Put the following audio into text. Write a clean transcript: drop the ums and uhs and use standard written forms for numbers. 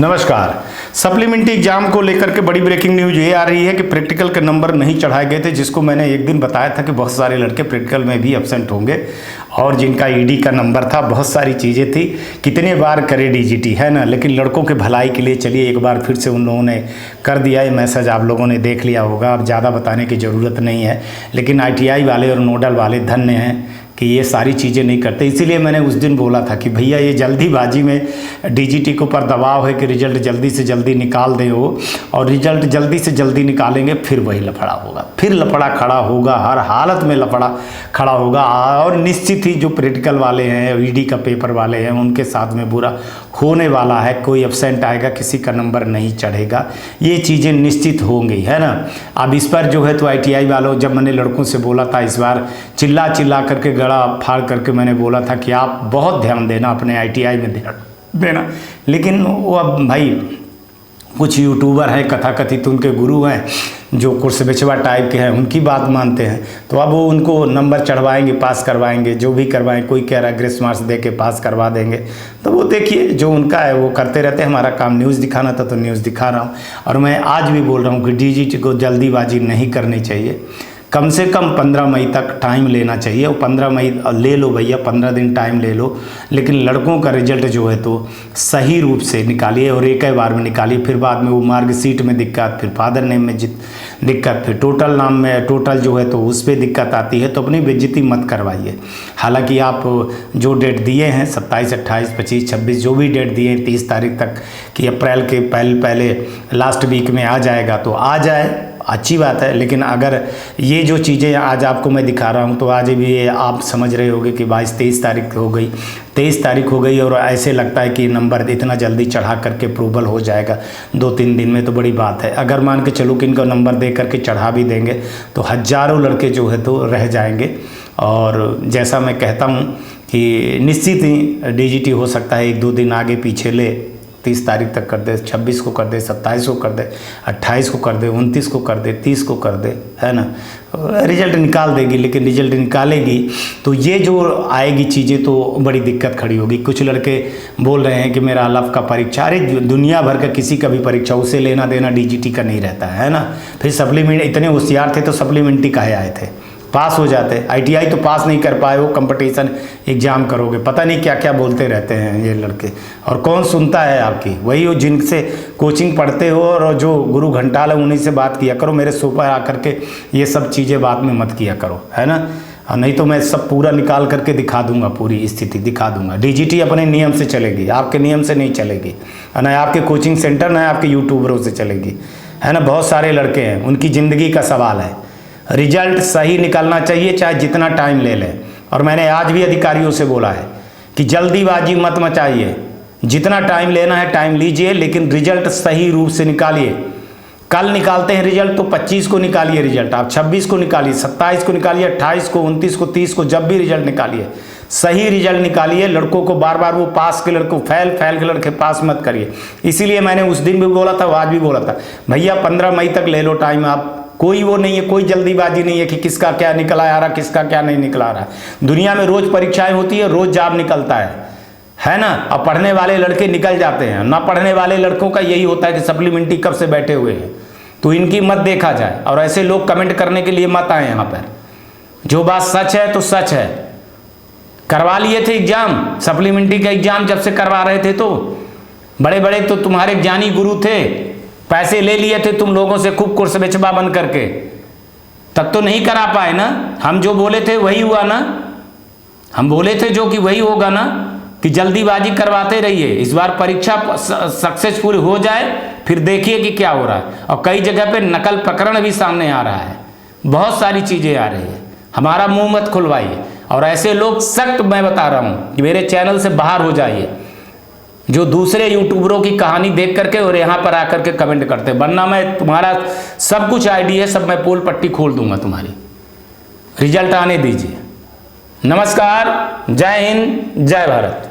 नमस्कार। Supplementary exam को लेकर के बड़ी ब्रेकिंग न्यूज ये आ रही है कि प्रैक्टिकल के नंबर नहीं चढ़ाए गए थे, जिसको मैंने एक दिन बताया था कि बहुत सारे लड़के प्रैक्टिकल में भी एब्सेंट होंगे और जिनका ईडी का नंबर था, बहुत सारी चीज़ें थी। कितने बार करे डीजीटी, है ना, लेकिन लड़कों के भलाई के लिए चलिए एक बार फिर से उन लोगों ने कर दिया। ये मैसेज आप लोगों ने देख लिया होगा, अब ज़्यादा बताने की ज़रूरत नहीं है। लेकिन ITI वाले और नोडल वाले धन्य हैं कि ये सारी चीज़ें नहीं करते। इसीलिए मैंने उस दिन बोला था कि भैया ये जल्दीबाजी में डीजीटी के ऊपर दबाव है कि रिजल्ट जल्दी से जल्दी निकाल दें वो, और रिजल्ट जल्दी से जल्दी निकालेंगे फिर वही लफड़ा होगा, फिर लफड़ा खड़ा होगा, हर हालत में लफड़ा खड़ा होगा। और निश्चित ही जो प्रैक्टिकल वाले हैं, ईडी का पेपर वाले हैं, उनके साथ में बुरा होने वाला है। कोई एब्सेंट आएगा, किसी का नंबर नहीं चढ़ेगा, ये चीज़ें निश्चित होंगी, है ना। अब इस पर जो है तो ITI वालों, जब मैंने लड़कों से बोला था इस बार चिल्ला चिल्ला करके गड़ा फाड़ करके मैंने बोला था कि आप बहुत ध्यान देना, अपने ITI में ध्यान देना। लेकिन वो अब भाई कुछ यूट्यूबर हैं कथाकथित, उनके गुरु हैं जो कुर्स बेचवा टाइप के हैं, उनकी बात मानते हैं, तो अब वो उनको नंबर चढ़वाएंगे, पास करवाएंगे, जो भी करवाएं। कोई कह रहा है ग्रेस मार्क्स दे के पास करवा देंगे, तो वो देखिए जो उनका है वो करते रहते हैं। हमारा काम न्यूज़ दिखाना था तो न्यूज़ दिखा रहा हूँ। और मैं आज भी बोल रहा हूँ कि डीजीटी को जल्दीबाजी नहीं करनी चाहिए। कम से कम 15 मई तक टाइम लेना चाहिए, और 15 मई ले लो भैया, 15 दिन टाइम ले लो, लेकिन लड़कों का रिजल्ट जो है तो सही रूप से निकालिए और एक ही बार में निकालिए। फिर बाद में वो मार्कशीट में दिक्कत, फिर फादर नेम में दिक्कत, फिर टोटल नाम में टोटल जो है तो उस पर दिक्कत आती है। तो अपनी बेइज्जती मत करवाइए। हालांकि आप जो डेट दिए हैं 27, 28, 25, 26 जो भी डेट दिए हैं 30 तारीख तक कि अप्रैल के पहले लास्ट वीक में आ जाएगा तो आ जाए, अच्छी बात है। लेकिन अगर ये जो चीज़ें आज आपको मैं दिखा रहा हूँ तो आज भी ये आप समझ रहे होगे कि 22-23 तारीख हो गई, 23 तारीख हो गई, और ऐसे लगता है कि नंबर इतना जल्दी चढ़ा करके अप्रूवल हो जाएगा 2-3 दिन में, तो बड़ी बात है। अगर मान के चलो कि इनका नंबर दे करके चढ़ा भी देंगे तो हज़ारों लड़के जो है तो रह जाएंगे। और जैसा मैं कहता हूँ कि निश्चित ही डीजीटी हो सकता है 1-2 दिन आगे पीछे ले, 30 तारीख तक कर दे, 26 को कर दे, 27 को कर दे, 28 को कर दे, 29 को कर दे, 30 को कर दे, है ना। रिजल्ट निकाल देगी, लेकिन रिजल्ट निकालेगी तो ये जो आएगी चीज़ें तो बड़ी दिक्कत खड़ी होगी। कुछ लड़के बोल रहे हैं कि मेरा अलफ का परीक्षा, अरे दुनिया भर का किसी का भी परीक्षा, उसे लेना देना डीजीटी का नहीं रहता है ना। फिर सप्लीमेंट इतने होशियार थे तो सप्लीमेंट्री काहे आए थे, पास हो जाते। ITI तो पास नहीं कर पाए, वो कंपटीशन एग्जाम करोगे, पता नहीं क्या क्या बोलते रहते हैं ये लड़के। और कौन सुनता है आपकी, वही हो जिनसे कोचिंग पढ़ते हो, और जो गुरु घंटाल है उन्हीं से बात किया करो। मेरे शो पर आकर के ये सब चीज़ें बात में मत किया करो, है ना। और नहीं तो मैं सब पूरा निकाल करके दिखा दूंगा, पूरी स्थिति दिखा दूंगा। डीजीटी अपने नियम से चलेगी, आपके नियम से नहीं चलेगी, ना आपके कोचिंग सेंटर ना आपके यूट्यूबरों से चलेगी, है ना। बहुत सारे लड़के हैं, उनकी ज़िंदगी का सवाल है। रिजल्ट सही निकलना चाहिए, चाहे जितना टाइम ले लें। और मैंने आज भी अधिकारियों से बोला है कि जल्दीबाजी मत मचाइए, जितना टाइम लेना है टाइम लीजिए, लेकिन रिजल्ट सही रूप से निकालिए। कल निकालते हैं रिजल्ट तो 25 को निकालिए रिजल्ट, आप 26 को निकालिए, 27 को निकालिए, 28 को, 29 को, 30 को, जब भी रिजल्ट निकालिए सही रिजल्ट निकालिए। लड़कों को बार बार वो पास के लड़कों फेल के लड़के पास मत करिए। इसीलिए मैंने उस दिन भी बोला था, आज भी बोला था, भैया 15 मई तक ले लो टाइम आप। कोई वो नहीं है, कोई जल्दीबाजी नहीं है कि किसका क्या निकला आ रहा, किसका क्या नहीं निकला आ रहा। दुनिया में रोज परीक्षाएं होती है, रोज जॉब निकलता है ना। अब पढ़ने वाले लड़के निकल जाते हैं, ना पढ़ने वाले लड़कों का यही होता है कि सप्लीमेंट्री कब से बैठे हुए हैं। तो इनकी मत देखा जाए, और ऐसे लोग कमेंट करने के लिए मत आए यहाँ पर। जो बात सच है तो सच है। करवा लिए थे एग्जाम, सप्लीमेंट्री का एग्जाम जब से करवा रहे थे तो बड़े बड़े तो तुम्हारे ज्ञानी गुरु थे, पैसे ले लिए थे तुम लोगों से खूब कुर्स बेचबा बन करके, तब तो नहीं करा पाए ना। हम जो बोले थे वही हुआ ना, हम बोले थे जो कि वही होगा ना, कि जल्दीबाजी करवाते रहिए। इस बार परीक्षा सक्सेसफुल हो जाए, फिर देखिए कि क्या हो रहा है। और कई जगह पे नकल प्रकरण भी सामने आ रहा है, बहुत सारी चीज़ें आ रही है। हमारा मुंह मत खुलवाइए। और ऐसे लोग सख्त मैं बता रहा हूँ कि मेरे चैनल से बाहर हो जाइए, जो दूसरे यूट्यूबरों की कहानी देख करके और यहाँ पर आकर के कमेंट करते, वरना मैं तुम्हारा सब कुछ आईडी है, सब मैं पोल पट्टी खोल दूंगा तुम्हारी। रिजल्ट आने दीजिए। नमस्कार, जय हिंद, जय भारत।